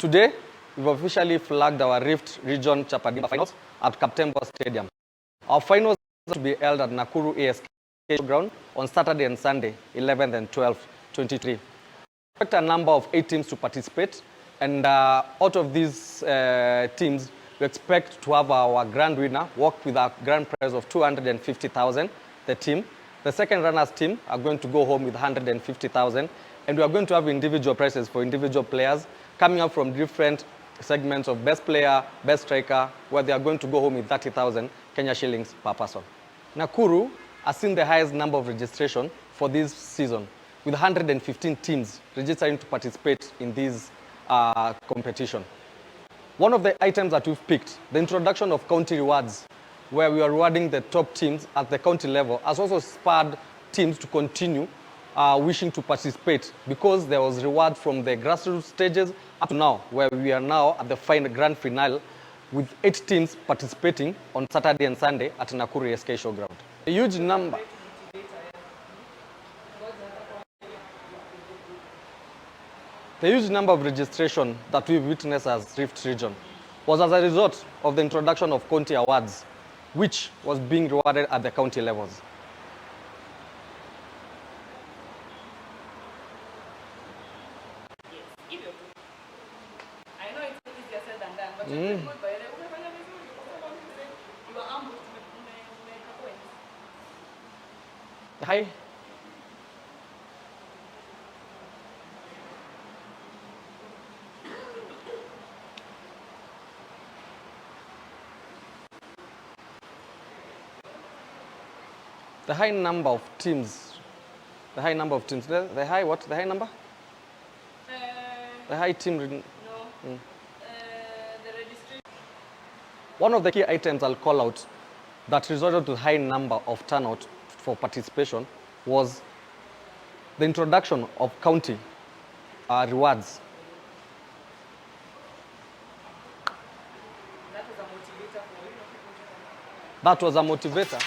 Today, we've officially flagged our Rift Region Chapa Dimba finals at Kaptembo Stadium. Our finals are to be held at Nakuru ASK ground on Saturday and Sunday, 11th and 12th, 2023. We expect a number of 8 teams to participate, and out of these teams, we expect to have our grand winner walk with a grand prize of 250,000, the team. The second runners team are going to go home with 150,000, and we are going to have individual prizes for individual players coming up from different segments of best player, best striker, where they are going to go home with 30,000 Kenya shillings per person. Nakuru has seen the highest number of registration for this season, with 115 teams registering to participate in this competition. One of the items that we've picked, the introduction of county rewards, where we are rewarding the top teams at the county level, has also spurred teams to continue wishing to participate, because there was reward from the grassroots stages up to now, where we are now at the grand finale with 8 teams participating on Saturday and Sunday at Nakuru ASK Showground. A huge number. The huge number of registration that we've witnessed as Rift Region was as a result of the introduction of county awards, which was being rewarded at the county levels. Hi. The high number of teams. The high number of teams. The high what? The high number? The high team. No. The registration. One of the key items I'll call out that resulted to high number of turnout for participation was the introduction of county rewards. That was a motivator.